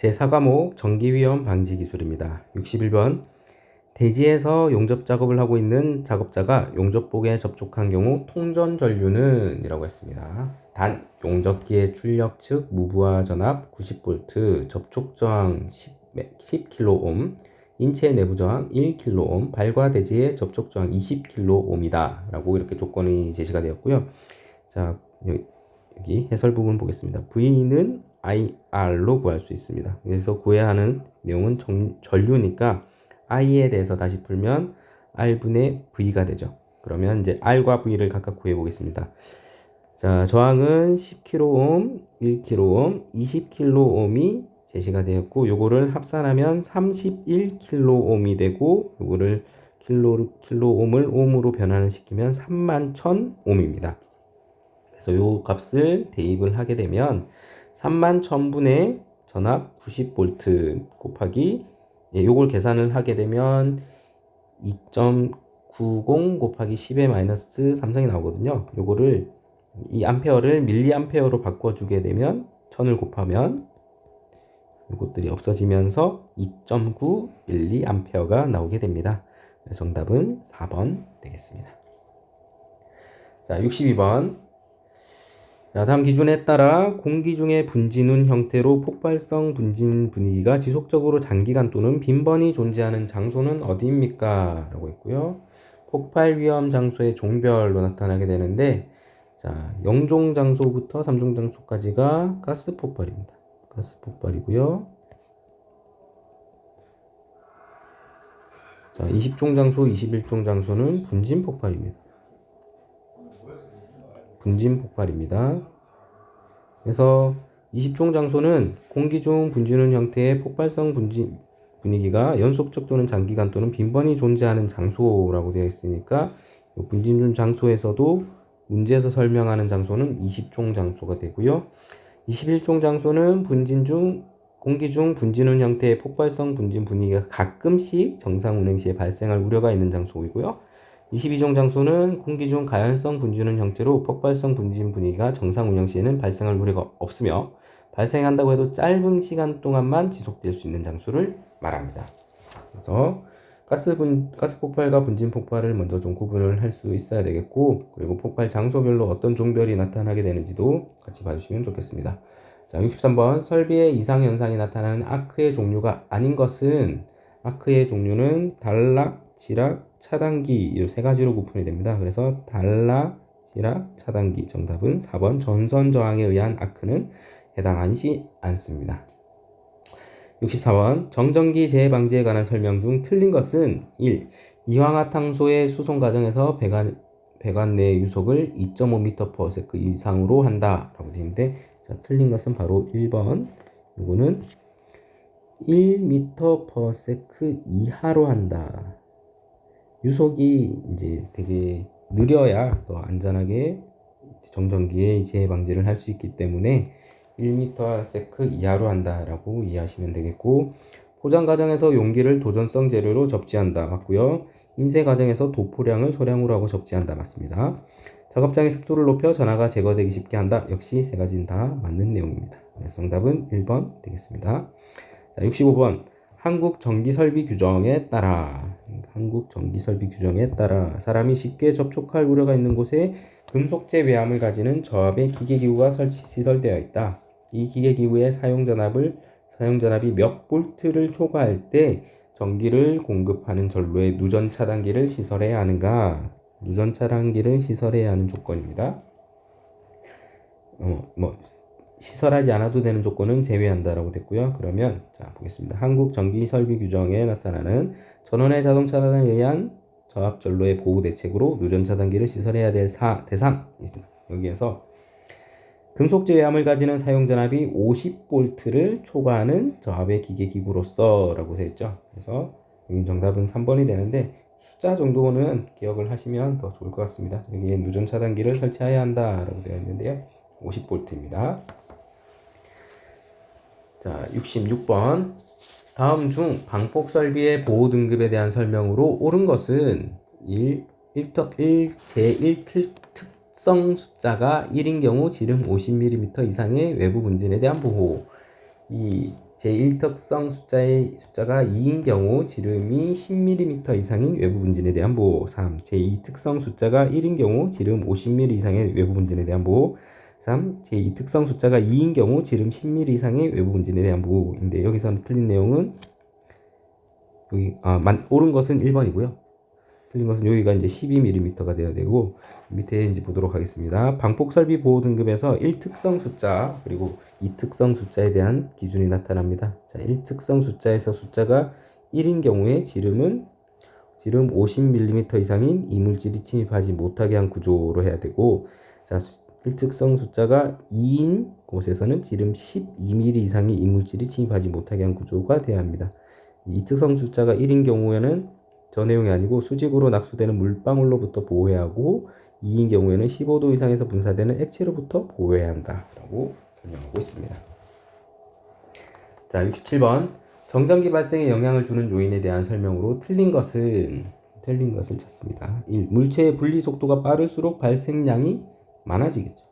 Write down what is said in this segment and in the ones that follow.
제4과목 전기위험 방지 기술입니다. 61번 대지에서 용접 작업을 하고 있는 작업자가 용접복에 접촉한 경우 통전 전류는 이라고 했습니다. 단 용접기의 출력 측 무부하 전압 90V, 접촉 저항 10kΩ, 인체 내부 저항 1kΩ, 발과 대지의 접촉 저항 20kΩ이다 라고 이렇게 조건이 제시가 되었고요. 자, 여기 해설 부분 보겠습니다. V는 IR로 구할 수 있습니다. 그래서 구해야 하는 내용은 전류니까 I에 대해서 다시 풀면 R분의 V가 되죠. 그러면 이제 R과 V를 각각 구해 보겠습니다. 자, 저항은 10kΩ, 1kΩ, 20kΩ이 제시가 되었고, 요거를 합산하면 31kΩ이 되고, 요거를 킬로옴을 옴으로 변환을 시키면 31,000옴입니다. 그래서 요 값을 대입을 하게 되면 31,000분의 전압 90V 곱하기 요걸 계산을 하게 되면 2.90 곱하기 10의 마이너스 3성이 나오거든요. 요거를 이 암페어를 밀리암페어로 바꿔주게 되면 1000을 곱하면 이것들이 없어지면서 2.9 밀리암페어가 나오게 됩니다. 정답은 4번 되겠습니다. 자, 62번. 자, 다음 기준에 따라 공기 중의 분진운 형태로 폭발성 분진 분위기가 지속적으로 장기간 또는 빈번히 존재하는 장소는 어디입니까? 라고 했고요. 폭발 위험 장소의 종별로 나타나게 되는데, 자, 0종 장소부터 3종 장소까지가 가스 폭발입니다. 가스 폭발이고요. 자, 20종 장소, 21종 장소는 분진 폭발입니다. 분진 폭발입니다. 그래서 20종 장소는 공기 중 분진운 형태의 폭발성 분진 분위기가 연속적 또는 장기간 또는 빈번히 존재하는 장소라고 되어 있으니까 분진운 장소에서도 문제에서 설명하는 장소는 20종 장소가 되고요. 21종 장소는 공기 중 분진운 형태의 폭발성 분진 분위기가 가끔씩 정상 운행 시에 발생할 우려가 있는 장소이고요. 22종 장소는 공기 중 가연성 분진운 형태로 폭발성 분진 분위기가 정상 운영 시에는 발생할 우려가 없으며 발생한다고 해도 짧은 시간 동안만 지속될 수 있는 장소를 말합니다. 그래서 가스 폭발과 분진 폭발을 먼저 좀 구분을 할 수 있어야 되겠고, 그리고 폭발 장소별로 어떤 종별이 나타나게 되는지도 같이 봐주시면 좋겠습니다. 자, 63번 설비의 이상 현상이 나타나는 아크의 종류가 아닌 것은, 아크의 종류는 단락, 지락, 차단기 이 세 가지로 구분이 됩니다. 그래서 단락, 지락, 차단기 정답은 4번 전선 저항에 의한 아크는 해당하지 않습니다. 64번 정전기 재해 방지에 관한 설명 중 틀린 것은 1. 이황화탄소의 수송 과정에서 배관 내 유속을 2.5m/s 이상으로 한다 라고 되어 있는데, 자, 틀린 것은 바로 1번. 이거는 1m/s 이하로 한다. 유속이 이제 되게 느려야 더 안전하게 정전기의 재해 방지를 할 수 있기 때문에 1m/s 이하로 한다라고 이해하시면 되겠고, 포장 과정에서 용기를 도전성 재료로 접지한다 맞고요. 인쇄 과정에서 도포량을 소량으로 하고 접지한다 맞습니다. 작업장의 습도를 높여 전하가 제거되기 쉽게 한다 역시 세 가지는 다 맞는 내용입니다. 그래서 정답은 1번 되겠습니다. 자, 65번 한국 전기설비 규정에 따라 사람이 쉽게 접촉할 우려가 있는 곳에 금속재 외암을 가지는 저압의 기계기구가 시설되어 있다. 이 기계기구의 사용전압이 몇 볼트를 초과할 때 전기를 공급하는 전로에 누전 차단기를 시설해야 하는가? 누전 차단기를 시설해야 하는 조건입니다. 시설하지 않아도 되는 조건은 제외한다라고 됐고요. 그러면 자 보겠습니다. 한국 전기 설비 규정에 나타나는 전원의 자동 차단에 의한 저압 전로의 보호 대책으로 누전 차단기를 시설해야 될 대상입니다. 여기에서 금속 제외함을 가지는 사용 전압이 50볼트를 초과하는 저압의 기계 기구로서 라고 되어 있죠. 그래서 여기 정답은 3번이 되는데 숫자 정도는 기억을 하시면 더 좋을 것 같습니다. 여기에 누전 차단기를 설치해야 한다라고 되어 있는데요. 50볼트입니다. 자, 66번. 다음 중 방폭 설비의 보호 등급에 대한 설명으로 옳은 것은 1제1 특성 숫자가 1인 경우 지름 50mm 이상의 외부 분진에 대한 보호. 이 제1특성 숫자가 2인 경우 지름이 10mm 이상인 외부 분진에 대한 보호. 3. 제2특성 숫자가 1인 경우 지름 50mm 이상의 외부 분진에 대한 보호. 3. 제2특성 숫자가 2인 경우 지름 10mm 이상의 외부 분진에 대한 보호인데 여기서 틀린 내용은 옳은 것은 1번이고요. 틀린 것은 여기가 이제 12mm가 되어야 되고 밑에 이제 보도록 하겠습니다. 방폭 설비 보호 등급에서 1특성 숫자 그리고 2특성 숫자에 대한 기준이 나타납니다. 자, 1특성 숫자에서 숫자가 1인 경우에 지름 50mm 이상인 이물질이 침입하지 못하게 한 구조로 해야 되고, 자, 1특성 숫자가 2인 곳에서는 지름 12mm 이상의 이물질이 침입하지 못하게 한 구조가 되어야 합니다. 2특성 숫자가 1인 경우에는 저 내용이 아니고 수직으로 낙수되는 물방울로부터 보호해야 하고 2인 경우에는 15도 이상에서 분사되는 액체로부터 보호해야 한다라고 설명하고 있습니다. 자, 67번 정전기 발생에 영향을 주는 요인에 대한 설명으로 틀린 것을 찾습니다. 1. 물체의 분리 속도가 빠를수록 발생량이 많아지겠죠.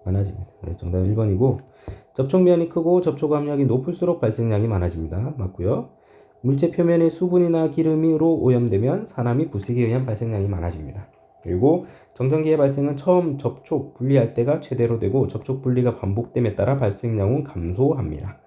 많아집니다. 그래서 정답은 1번이고 접촉면이 크고 접촉 압력이 높을수록 발생량이 많아집니다. 맞고요. 물체 표면에 수분이나 기름으로 오염되면 산화미 부식에 의한 발생량이 많아집니다. 그리고 정전기의 발생은 처음 접촉 분리할 때가 최대로 되고 접촉 분리가 반복됨에 따라 발생량은 감소합니다.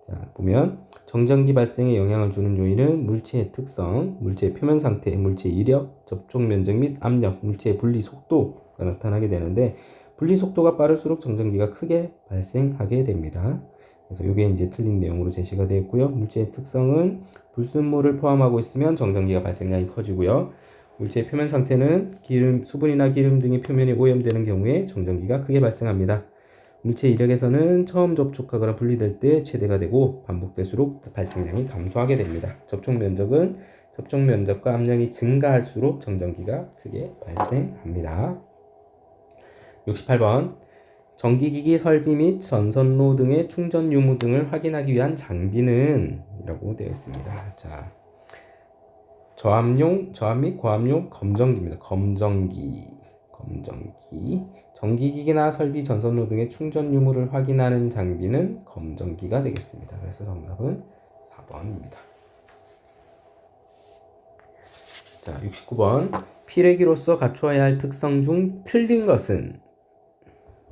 자, 보면 정전기 발생에 영향을 주는 요인은 물체의 특성, 물체의 표면 상태, 물체의 이력, 접촉 면적 및 압력, 물체의 분리 속도가 나타나게 되는데 분리 속도가 빠를수록 정전기가 크게 발생하게 됩니다. 그래서 이게 이제 틀린 내용으로 제시가 되어 있고요. 물체의 특성은 불순물을 포함하고 있으면 정전기가 발생량이 커지고요. 물체의 표면 상태는 수분이나 기름 등이 표면에 오염되는 경우에 정전기가 크게 발생합니다. 물체 이력에서는 처음 접촉하거나 분리될 때 최대가 되고 반복될수록 발생량이 감소하게 됩니다. 접촉 면적과 압력이 증가할수록 정전기가 크게 발생합니다. 68번 전기기기 설비 및 전선로 등의 충전 유무 등을 확인하기 위한 장비는 이라고 되어 있습니다. 자, 저압 및 고압용 검정기입니다. 검정기. 전기기기나 설비, 전선로 등의 충전 유무를 확인하는 장비는 검정기가 되겠습니다. 그래서 정답은 4번입니다. 자, 69번 피레기로서 갖추어야 할 특성 중 틀린 것은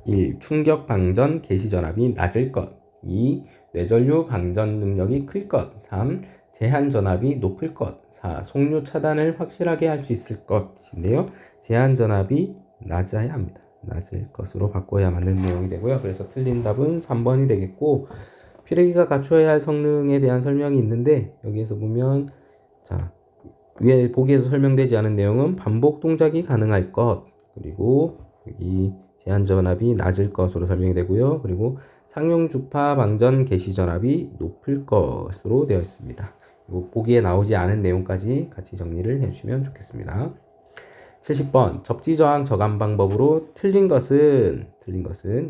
1. 충격 방전 개시 전압이 낮을 것. 2. 뇌전류 방전 능력이 클 것. 3. 제한 전압이 높을 것. 4. 속류 차단을 확실하게 할 수 있을 것인데요. 제한 전압이 낮아야 합니다. 낮을 것으로 바꿔야 맞는 내용이 되고요. 그래서 틀린 답은 3번이 되겠고, 피레기가 갖추어야 할 성능에 대한 설명이 있는데 여기에서 보면 자, 위에 보기에서 설명되지 않은 내용은 반복 동작이 가능할 것, 그리고 여기 제한 전압이 낮을 것으로 설명이 되고요. 그리고 상용 주파 방전 개시 전압이 높을 것으로 되어 있습니다. 보기에 나오지 않은 내용까지 같이 정리를 해주시면 좋겠습니다. 70번 접지 저항 저감 방법으로 틀린 것은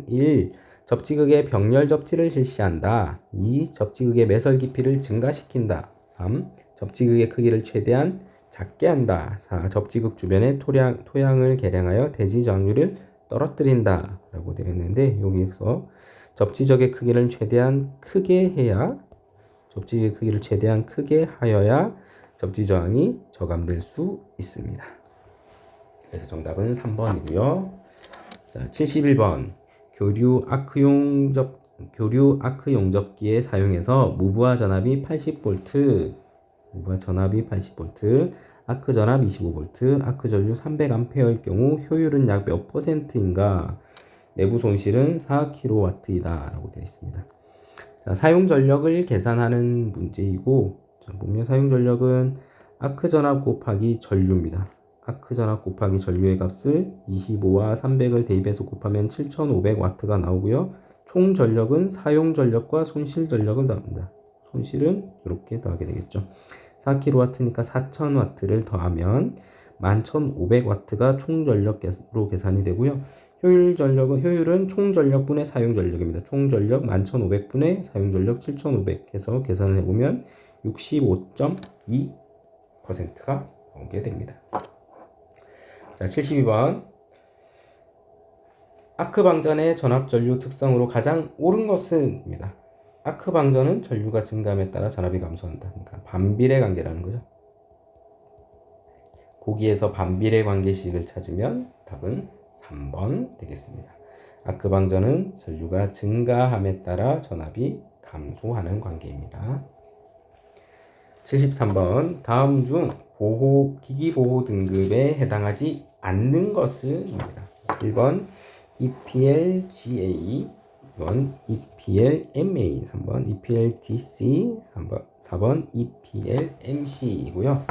1. 접지극의 병렬 접지를 실시한다. 2. 접지극의 매설 깊이를 증가시킨다. 3. 접지극의 크기를 최대한 작게 한다. 4. 접지극 주변의 토양을 개량하여 대지 저항률을 떨어뜨린다 라고 되어 있는데 여기서 접지적의 크기를 최대한 크게 해야 하여야 접지 저항이 저감될 수 있습니다. 그래서 정답은 3번이고요. 자, 71번 교류 아크 용접기에 사용해서 무부하 전압이 80V, 아크 전압 25V, 아크 전류 300A일 경우 효율은 약 몇 %인가? 내부 손실은 4kW이다 라고 되어 있습니다. 자, 사용 전력을 계산하는 문제이고, 자, 보면 사용 전력은 아크 전압 곱하기 전류입니다. 아크 전압 곱하기 전류의 값을 25와 300을 대입해서 곱하면 7500W가 나오고요. 총 전력은 사용 전력과 손실 전력을 더합니다. 손실은 이렇게 더하게 되겠죠. 4kW니까 4000W를 더하면 11500W가 총 전력으로 계산이 되고요. 효율은 총 전력분의 사용 전력입니다. 총 전력 11500분의 사용 전력 7500 해서 계산을 해보면 65.2%가 나오게 됩니다. 자, 72번 아크방전의 전압전류 특성으로 가장 옳은 것은입니다. 아크방전은 전류가 증가함에 따라 전압이 감소한다. 그러니까 반비례 관계라는 거죠. 보기에서 반비례 관계식을 찾으면 답은 3번 되겠습니다. 아크방전은 전류가 증가함에 따라 전압이 감소하는 관계입니다. 73번 다음 중 기기보호 등급에 해당하지 않는 것은입니다. 1번 EPL-GA, 2번 EPL-MA, 3번 EPL-DC, 4번 EPL-MC이고요.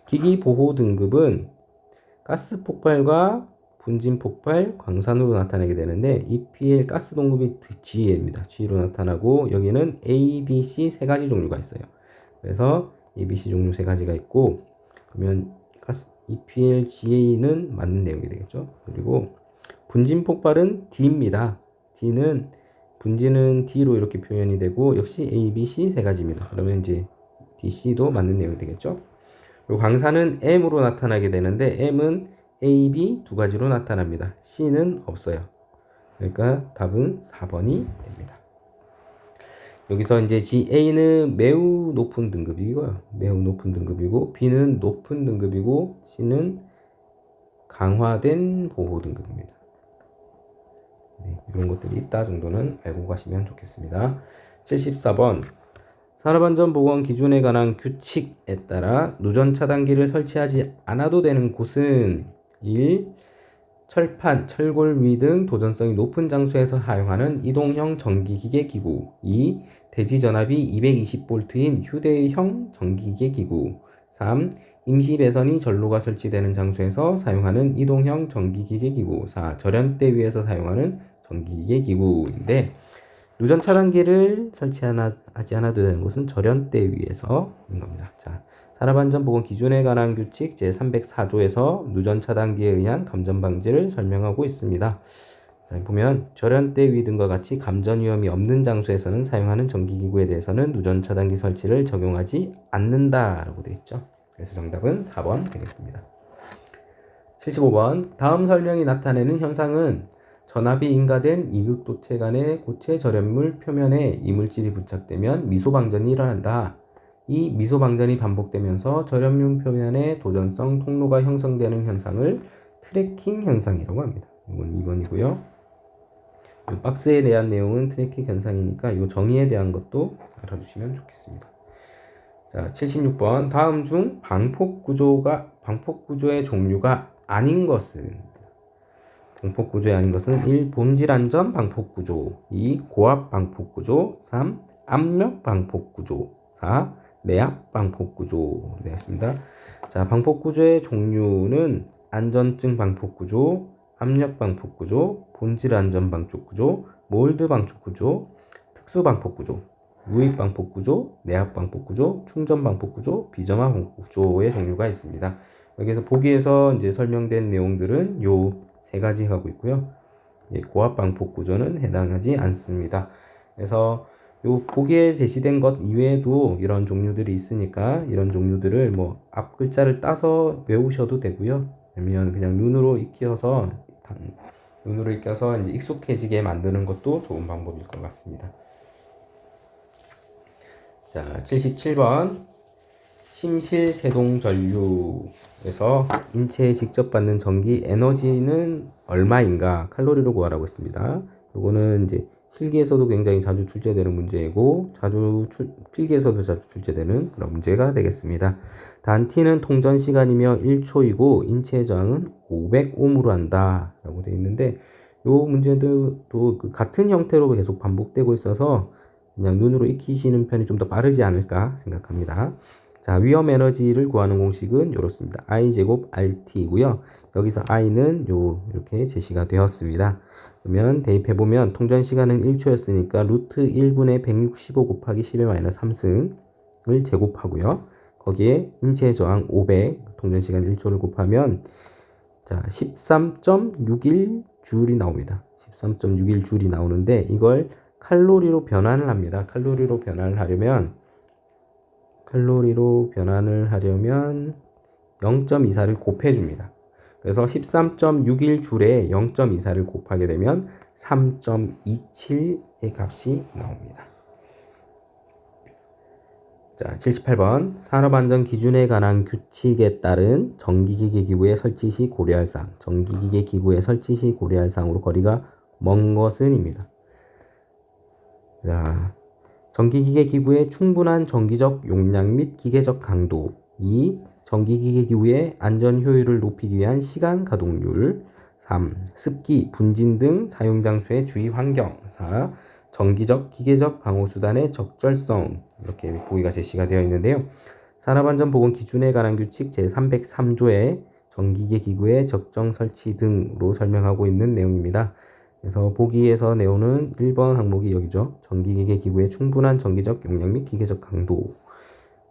기기보호 등급은 가스 폭발과 분진 폭발, 광산으로 나타나게 되는데 EPL 가스 동급이 G입니다. G로 나타나고 여기는 A, B, C 세 가지 종류가 있어요. 그래서 A, B, C 종류 세 가지가 있고 그러면 EPL, GA는 맞는 내용이 되겠죠. 그리고 분진 폭발은 D입니다. D는 분진은 D로 이렇게 표현이 되고 역시 A, B, C 세 가지입니다. 그러면 이제 D, C도 맞는 내용이 되겠죠. 그리고 광산은 M으로 나타나게 되는데 M은 A, B 두 가지로 나타납니다. C는 없어요. 그러니까 답은 4번이 됩니다. 여기서 이제 GA는 매우 높은 등급이고요. 매우 높은 등급이고 B는 높은 등급이고 C는 강화된 보호 등급입니다. 네, 이런 것들이 있다 정도는 알고 가시면 좋겠습니다. 74번 산업안전보건 기준에 관한 규칙에 따라 누전 차단기를 설치하지 않아도 되는 곳은 1. 철판, 철골 위 등 도전성이 높은 장소에서 사용하는 이동형 전기기계 기구. 2. 대지 전압이 220V인 휴대형 전기기계 기구. 3. 임시 배선이 전로가 설치되는 장소에서 사용하는 이동형 전기기계 기구. 4. 절연대 위에서 사용하는 전기기계 기구인데 누전 차단기를 설치하지 않아도 되는 곳은 절연대 위에서인 겁니다. 자, 산업안전보건 기준에 관한 규칙 제304조에서 누전 차단기에 의한 감전 방지를 설명하고 있습니다. 자, 보면 절연대 위 등과 같이 감전 위험이 없는 장소에서는 사용하는 전기기구에 대해서는 누전 차단기 설치를 적용하지 않는다라고 되어 있죠. 그래서 정답은 4번 되겠습니다. 75번 다음 설명이 나타내는 현상은 전압이 인가된 이극도체 간의 고체 절연물 표면에 이물질이 부착되면 미소방전이 일어난다. 이 미소방전이 반복되면서 절연물 표면에 도전성 통로가 형성되는 현상을 트래킹 현상이라고 합니다. 이건 2번이고요. 이 박스에 대한 내용은 트래킹 현상이니까 이 정의에 대한 것도 알아두시면 좋겠습니다. 자, 76번 다음 중 방폭구조의 종류가 아닌 것은 방폭구조에 아닌 것은 1. 본질 안전 방폭구조 2. 고압 방폭구조 3. 압력 방폭구조 4. 내압 방폭구조 되었습니다. 자, 방폭구조의 종류는 안전증 방폭구조, 압력 방폭구조, 본질 안전 방폭구조, 몰드 방폭구조, 특수 방폭구조, 유입 방폭구조, 내압 방폭구조, 충전 방폭구조, 비점화 방폭구조의 종류가 있습니다. 여기서 보기에서 이제 설명된 내용들은 요 세 가지 하고 있고요. 고압 방폭 구조는 해당하지 않습니다. 그래서 요 보기에 제시된 것 이외에도 이런 종류들이 있으니까 이런 종류들을 뭐 앞 글자를 따서 외우셔도 되고요. 아니면 그냥 눈으로 익혀서 이제 익숙해지게 만드는 것도 좋은 방법일 것 같습니다. 자, 77번 심실세동전류에서 인체에 직접 받는 전기 에너지는 얼마인가 칼로리로 구하라고 했습니다. 요거는 이제 실기에서도 굉장히 자주 출제되는 문제이고 필기에서도 자주 출제되는 그런 문제가 되겠습니다. 단 T는 통전 시간이며 1초이고 인체 저항은 500옴으로 한다 라고 되어 있는데 요 문제도 같은 형태로 계속 반복되고 있어서 그냥 눈으로 익히시는 편이 좀 더 빠르지 않을까 생각합니다. 자, 위험 에너지를 구하는 공식은 이렇습니다. I 제곱 RT이고요. 여기서 I는 이렇게 제시가 되었습니다. 그러면 대입해보면 통전 시간은 1초였으니까 루트 1분의 165 곱하기 10-3승을 제곱하고요. 거기에 인체 저항 500, 통전 시간 1초를 곱하면 자, 13.61줄이 나옵니다. 13.61줄이 나오는데 이걸 칼로리로 변환을 합니다. 칼로리로 변환을 하려면 0.24를 곱해줍니다. 그래서 13.61줄에 0.24를 곱하게 되면 3.27의 값이 나옵니다. 자, 78번. 산업안전 기준에 관한 규칙에 따른 전기기계 기구의 설치 시 고려할 사항. 전기기계 기구의 설치 시 고려할 사항으로 거리가 먼 것은입니다. 자, 전기기계 기구의 충분한 전기적 용량 및 기계적 강도. 2. 전기기계 기구의 안전 효율을 높이기 위한 시간 가동률. 3. 습기, 분진 등 사용 장소의 주의 환경. 4. 정기적, 기계적 방호수단의 적절성. 이렇게 보기가 제시가 되어 있는데요. 산업안전보건 기준에 관한 규칙 제303조에 전기기계 기구의 적정 설치 등으로 설명하고 있는 내용입니다. 그래서 보기에서 내용은 1번 항목이 여기죠. 전기기계 기구의 충분한 전기적 용량 및 기계적 강도.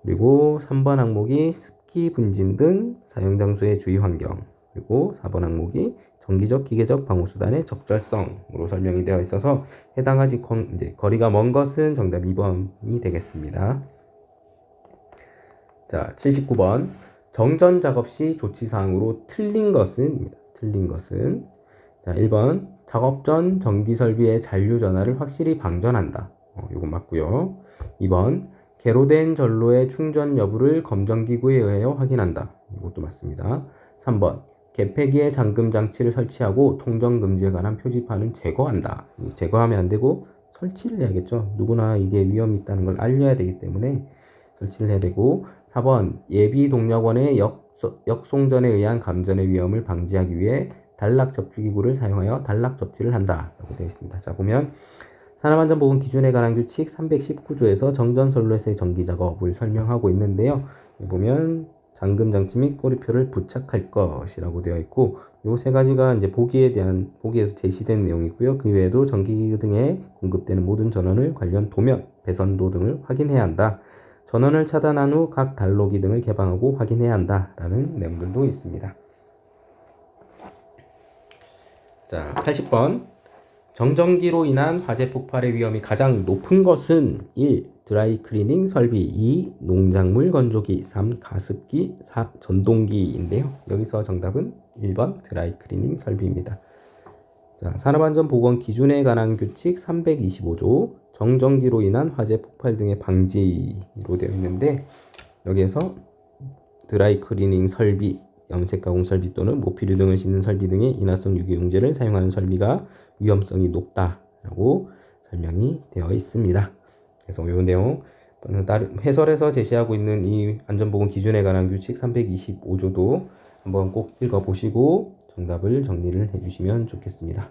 그리고 3번 항목이 습기, 분진 등 사용 장소의 주의 환경. 그리고 4번 항목이 전기적, 기계적 방호수단의 적절성으로 설명이 되어 있어서 해당하지 이제 거리가 먼 것은 정답 2번이 되겠습니다. 자, 79번. 정전 작업 시 조치사항으로 틀린 것은입니다. 틀린 것은 자, 1번 작업 전 전기 설비의 잔류 전하를 확실히 방전한다. 이건 맞고요. 2번 개로된 전로의 충전 여부를 검정기구에 의하여 확인한다. 이것도 맞습니다. 3번 개폐기에 잠금 장치를 설치하고 통정 금지에 관한 표지판은 제거한다. 제거하면 안 되고 설치를 해야겠죠. 누구나 이게 위험이 있다는 걸 알려야 되기 때문에 설치를 해야 되고 4번 예비 동력원의 역송전에 의한 감전의 위험을 방지하기 위해 단락 접기기구를 사용하여 단락 접지를 한다 라고 되어 있습니다. 자, 보면 산업안전보건 기준에 관한 규칙 319조에서 정전선로에서의 전기작업을 설명하고 있는데요. 보면 잠금장치 및 꼬리표를 부착할 것이라고 되어 있고 요 세 가지가 이제 보기에서 제시된 내용이고요. 그 외에도 전기기구 등에 공급되는 모든 전원을 관련 도면, 배선도 등을 확인해야 한다. 전원을 차단한 후 각 단로기 등을 개방하고 확인해야 한다라는 내용들도 있습니다. 자, 80번. 정전기로 인한 화재 폭발의 위험이 가장 높은 것은 1. 드라이 클리닝 설비 2. 농작물 건조기 3. 가습기 4. 전동기인데요. 여기서 정답은 1번 드라이 클리닝 설비입니다. 자, 산업안전보건 기준에 관한 규칙 325조 정전기로 인한 화재 폭발 등의 방지로 되어 있는데 여기에서 드라이 클리닝 설비, 염색 가공 설비 또는 모피류 등을 싣는 설비 등의 인화성 유기용제를 사용하는 설비가 위험성이 높다라고 설명이 되어 있습니다. 그래서 이 내용 해설에서 제시하고 있는 이 안전보건 기준에 관한 규칙 325조도 한번 꼭 읽어보시고 정답을 정리를 해주시면 좋겠습니다.